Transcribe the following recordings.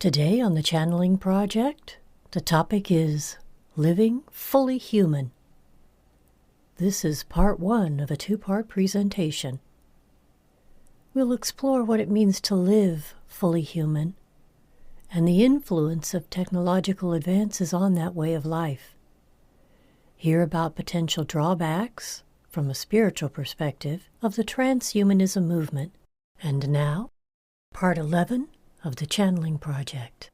Today on the Channeling Project, the topic is Living Fully Human. This is part one of a two-part presentation. We'll explore what it means to live fully human and the influence of technological advances on that way of life. Hear about potential drawbacks, from a spiritual perspective, of the transhumanism movement. And now, part 11 of the Channeling Project.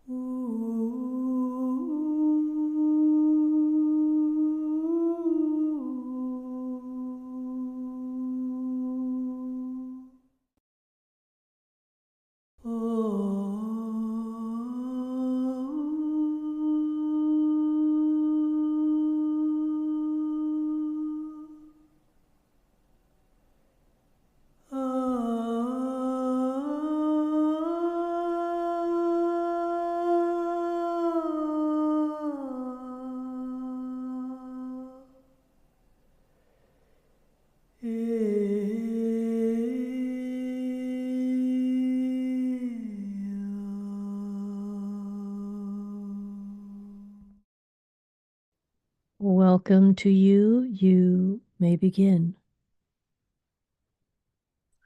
Welcome to you. You may begin.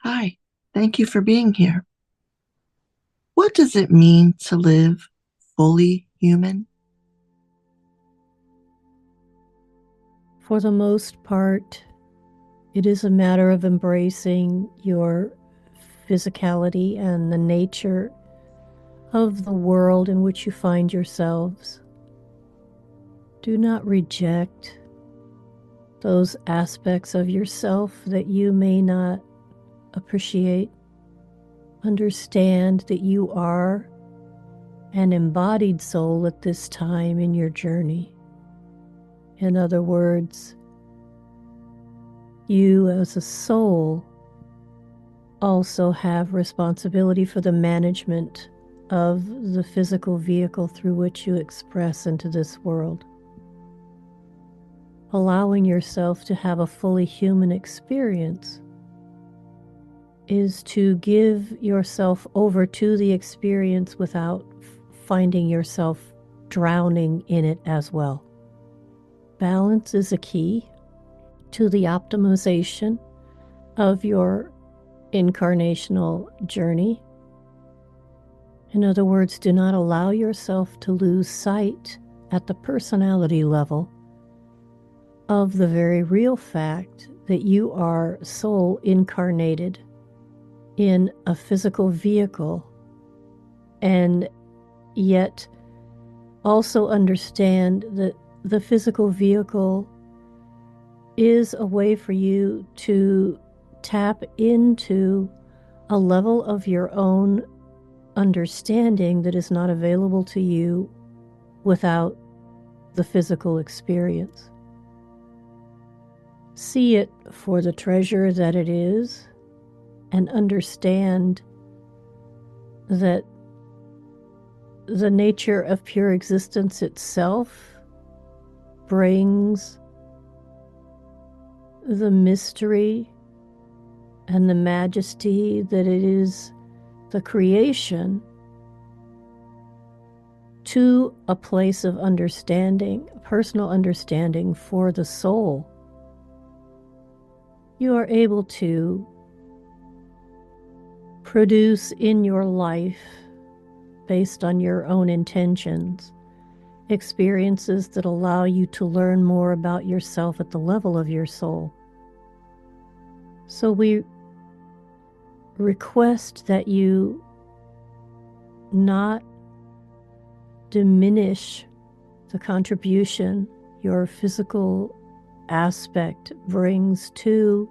Hi, thank you for being here. What does it mean to live fully human? For the most part, it is a matter of embracing your physicality and the nature of the world in which you find yourselves. Do not reject those aspects of yourself that you may not appreciate. Understand that you are an embodied soul at this time in your journey. In other words, you as a soul also have responsibility for the management of the physical vehicle through which you express into this world. Allowing yourself to have a fully human experience is to give yourself over to the experience without finding yourself drowning in it as well. Balance is a key to the optimization of your incarnational journey. In other words, do not allow yourself to lose sight at the personality level of the very real fact that you are soul incarnated in a physical vehicle, and yet also understand that the physical vehicle is a way for you to tap into a level of your own understanding that is not available to you without the physical experience. See it for the treasure that it is, and understand that the nature of pure existence itself brings the mystery and the majesty that it is the creation to a place of understanding, personal understanding for the soul. You are able to produce in your life, based on your own intentions, experiences that allow you to learn more about yourself at the level of your soul. So we request that you not diminish the contribution your physical aspect brings to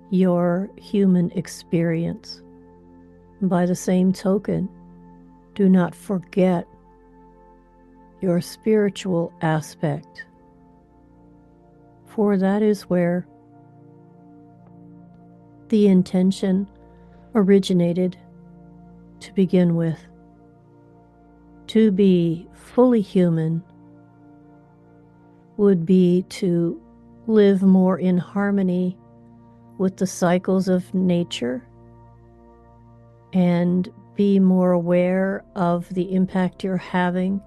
your human experience. By the same token, do not forget your spiritual aspect, for that is where the intention originated to begin with. To be fully human would be to live more in harmony with the cycles of nature and be more aware of the impact you're having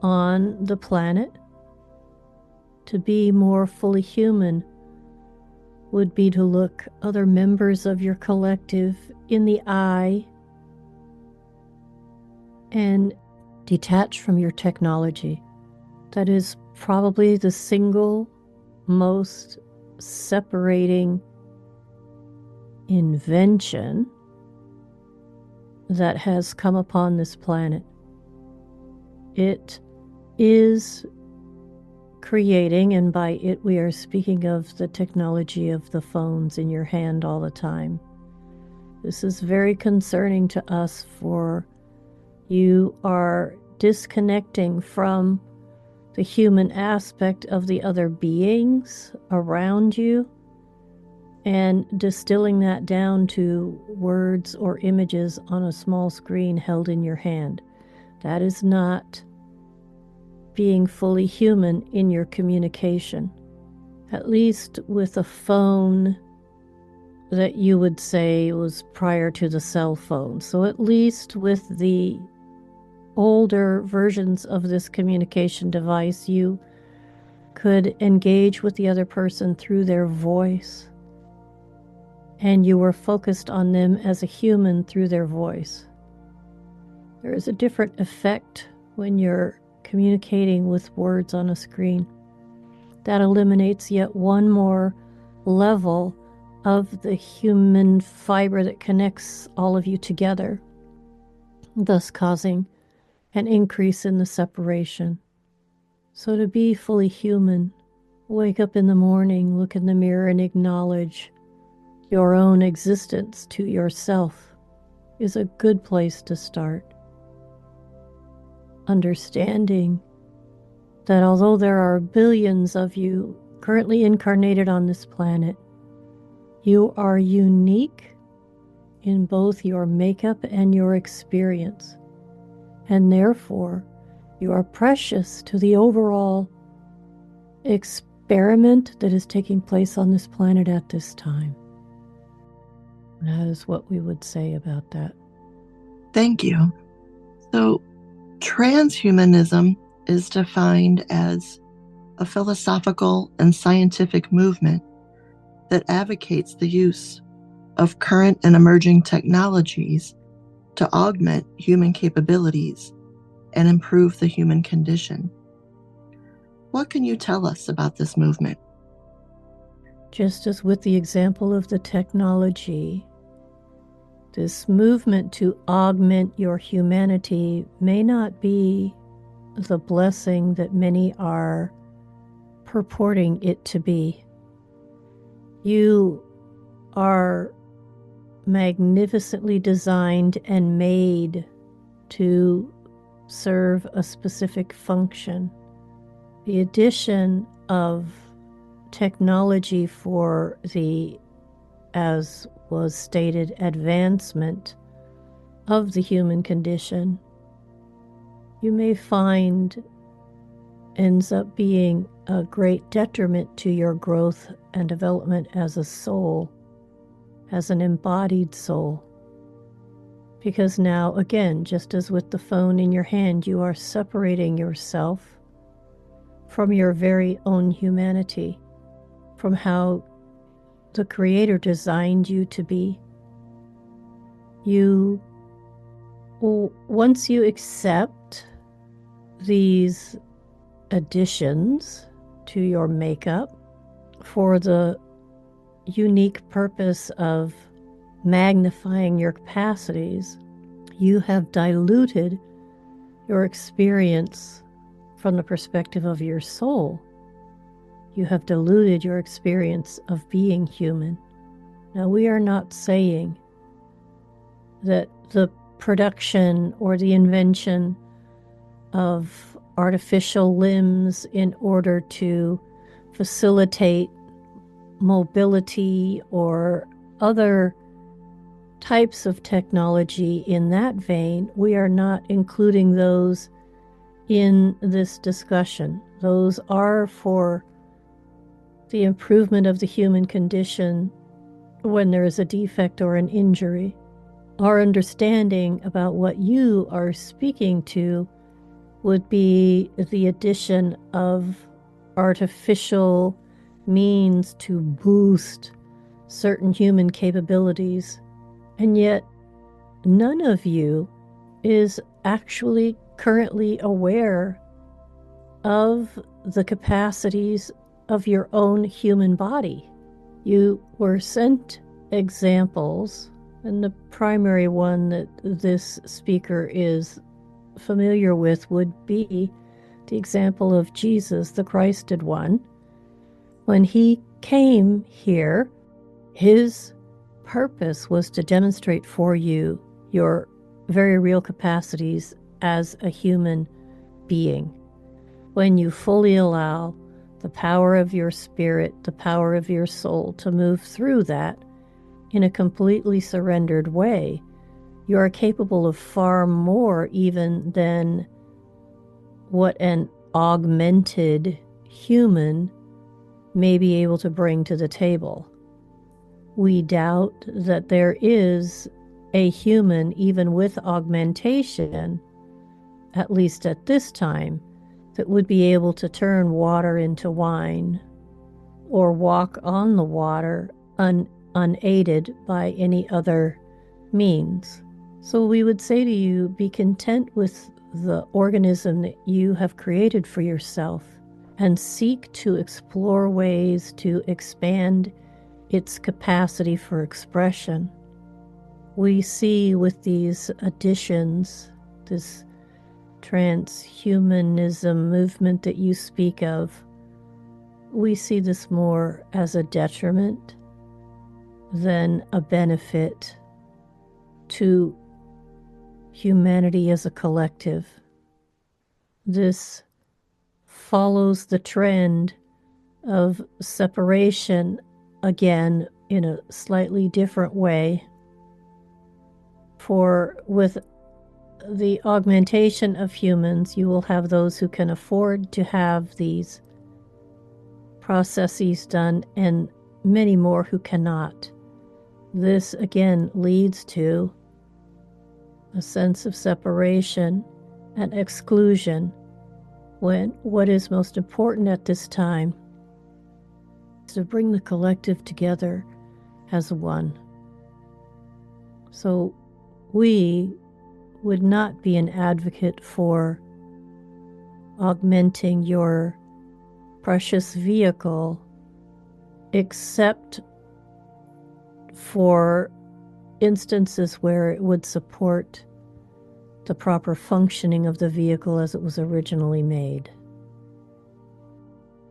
on the planet. To be more fully human would be to look other members of your collective in the eye and detach from your technology. That is probably the single most separating invention that has come upon this planet. It is creating, and by it we are speaking of the technology of the phones in your hand all the time. This is very concerning to us, for you are disconnecting from the human aspect of the other beings around you and distilling that down to words or images on a small screen held in your hand. That is not being fully human in your communication. At least with a phone that you would say was prior to the cell phone. So at least with the older versions of this communication device, you could engage with the other person through their voice, and you were focused on them as a human through their voice. There is a different effect when you're communicating with words on a screen. That eliminates yet one more level of the human fiber that connects all of you together, thus causing an increase in the separation. So to be fully human, wake up in the morning, look in the mirror, and acknowledge your own existence to yourself is a good place to start. Understanding that although there are billions of you currently incarnated on this planet, you are unique in both your makeup and your experience, and therefore you are precious to the overall experiment that is taking place on this planet at this time. That is what we would say about that. Thank you. So, transhumanism is defined as a philosophical and scientific movement that advocates the use of current and emerging technologies to augment human capabilities and improve the human condition. What can you tell us about this movement? Just as with the example of the technology, this movement to augment your humanity may not be the blessing that many are purporting it to be. You are magnificently designed and made to serve a specific function. The addition of technology for the, as was stated, advancement of the human condition, you may find ends up being a great detriment to your growth and development as a soul, as an embodied soul. Because now, again, just as with the phone in your hand, you are separating yourself from your very own humanity, from how the Creator designed you to be. Once you accept these additions to your makeup for the unique purpose of magnifying your capacities, you have diluted your experience from the perspective of your soul. You have diluted your experience of being human. Now, we are not saying that the production or the invention of artificial limbs in order to facilitate mobility or other types of technology in that vein, we are not including those in this discussion. Those are for the improvement of the human condition when there is a defect or an injury. our understanding about what you are speaking to would be the addition of artificial means to boost certain human capabilities. And yet, none of you is actually currently aware of the capacities of your own human body. You were sent examples, and the primary one that this speaker is familiar with would be the example of Jesus, the Christed one. When he came here, his purpose was to demonstrate for you your very real capacities as a human being. When you fully allow the power of your spirit, the power of your soul to move through that in a completely surrendered way, you are capable of far more even than what an augmented human may be able to bring to the table. We doubt that there is a human, even with augmentation, at least at this time, that would be able to turn water into wine or walk on the water unaided by any other means. So we would say to you, be content with the organism that you have created for yourself and seek to explore ways to expand its capacity for expression. We see with these additions, this transhumanism movement that you speak of, we see this more as a detriment than a benefit to humanity as a collective. This follows the trend of separation, again, in a slightly different way. For with the augmentation of humans, you will have those who can afford to have these processes done and many more who cannot. This again leads to a sense of separation and exclusion, when what is most important at this time is to bring the collective together as one. So we would not be an advocate for augmenting your precious vehicle, except for instances where it would support the proper functioning of the vehicle as it was originally made.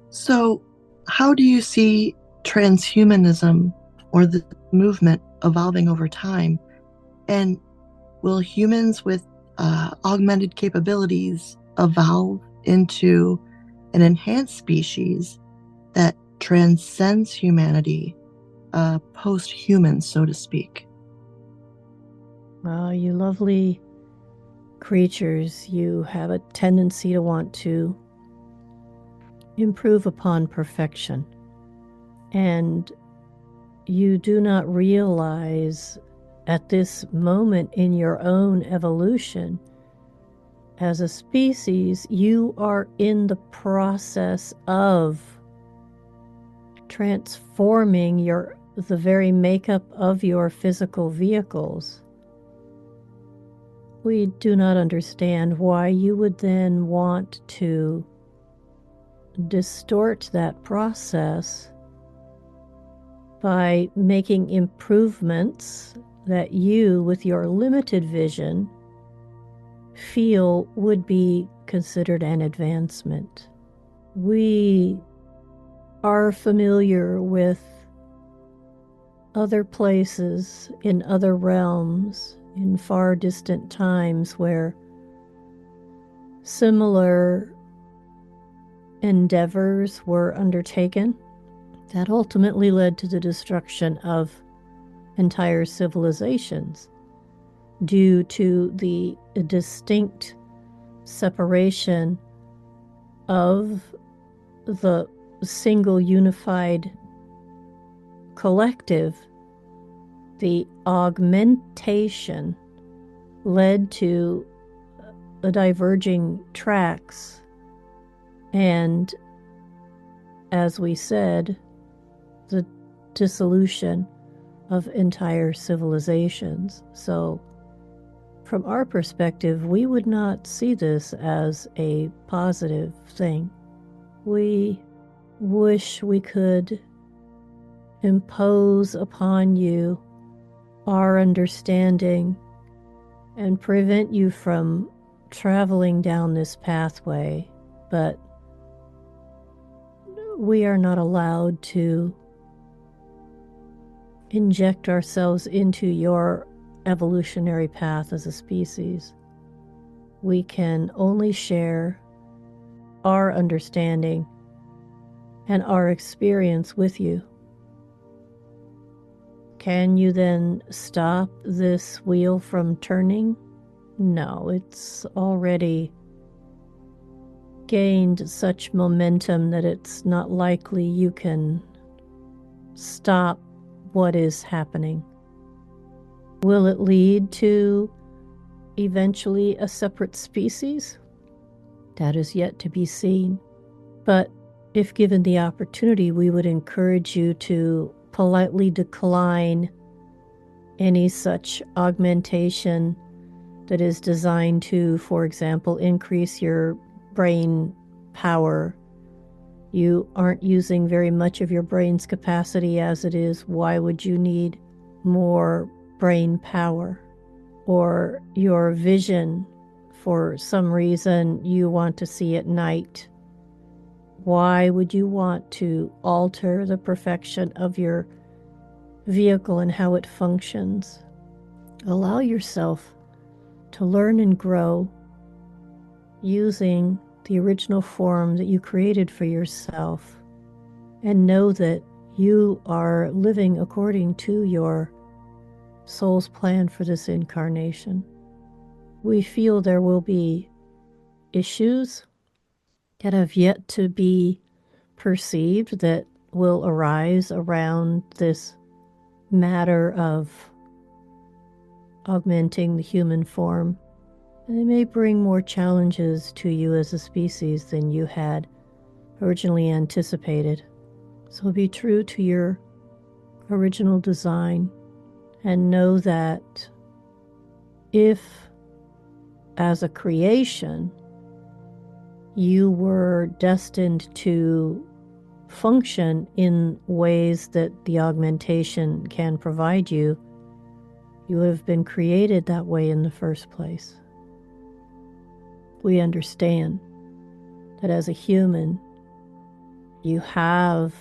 So, how do you see transhumanism or the movement evolving over time? And will humans with augmented capabilities evolve into an enhanced species that transcends humanity, post-human, so to speak? You lovely creatures, you have a tendency to want to improve upon perfection. And you do not realize at this moment in your own evolution as a species, you are in the process of transforming the very makeup of your physical vehicles. We do not understand why you would then want to distort that process by making improvements that you, with your limited vision, feel would be considered an advancement. We are familiar with other places in other realms in far distant times where similar endeavors were undertaken that ultimately led to the destruction of entire civilizations due to the distinct separation of the single unified collective The augmentation led to the diverging tracks, and as we said, the dissolution of entire civilizations. So from our perspective, we would not see this as a positive thing. We wish we could impose upon you our understanding and prevent you from traveling down this pathway, but we are not allowed to inject ourselves into your evolutionary path as a species. We can only share our understanding and our experience with you. Can you then stop this wheel from turning? No, it's already gained such momentum that it's not likely you can stop what is happening. Will it lead to eventually a separate species? That is yet to be seen. But if given the opportunity, we would encourage you to politely decline any such augmentation that is designed to, for example, increase your brain power. You aren't using very much of your brain's capacity as it is. Why would you need more brain power? Or your vision, for some reason you want to see at night. Why would you want to alter the perfection of your vehicle and how it functions? Allow yourself to learn and grow using the original form that you created for yourself, and know that you are living according to your soul's plan for this incarnation. We feel there will be issues that have yet to be perceived that will arise around this matter of augmenting the human form. And it may bring more challenges to you as a species than you had originally anticipated. So be true to your original design and know that if, as a creation, you were destined to function in ways that the augmentation can provide you, you have been created that way in the first place. We understand that as a human, you have,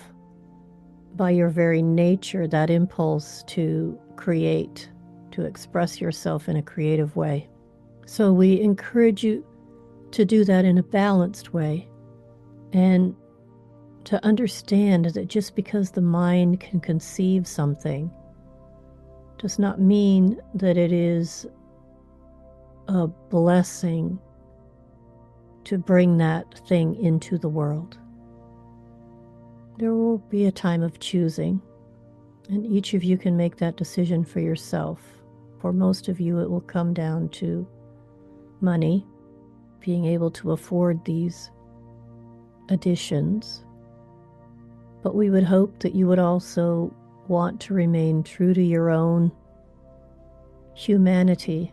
by your very nature, that impulse to create, to express yourself in a creative way. So we encourage you to do that in a balanced way, and to understand that just because the mind can conceive something does not mean that it is a blessing to bring that thing into the world. There will be a time of choosing, and each of you can make that decision for yourself. For most of you, it will come down to money, being able to afford these additions. But we would hope that you would also want to remain true to your own humanity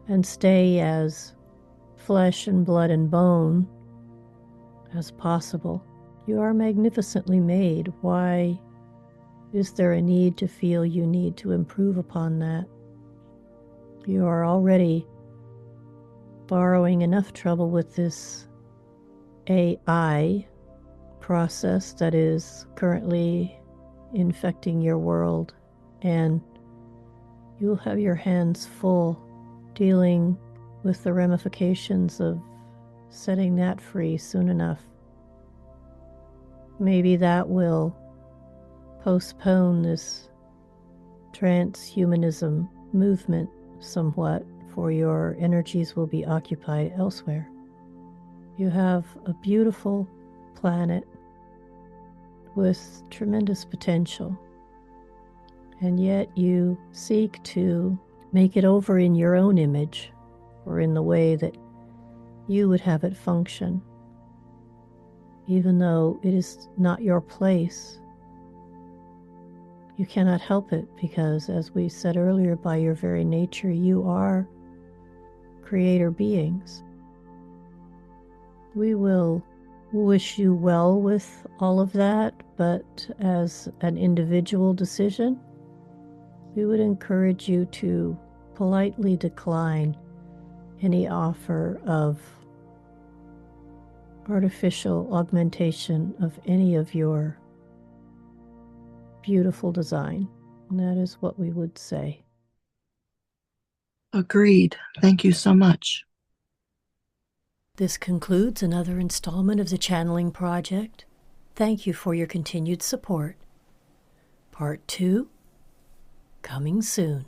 and stay as flesh and blood and bone as possible. You are magnificently made. Why is there a need to feel you need to improve upon that? You are already borrowing enough trouble with this AI process that is currently infecting your world, and you'll have your hands full dealing with the ramifications of setting that free soon enough. Maybe that will postpone this transhumanism movement somewhat, for your energies will be occupied elsewhere. You have a beautiful planet with tremendous potential, and yet you seek to make it over in your own image or in the way that you would have it function, even though it is not your place. You cannot help it because, as we said earlier, by your very nature, you are creator beings. We will wish you well with all of that, but as an individual decision, we would encourage you to politely decline any offer of artificial augmentation of any of your beautiful design. And that is what we would say. Agreed. Thank you so much. This concludes another installment of the Channeling Project. Thank you for your continued support. Part 2, coming soon.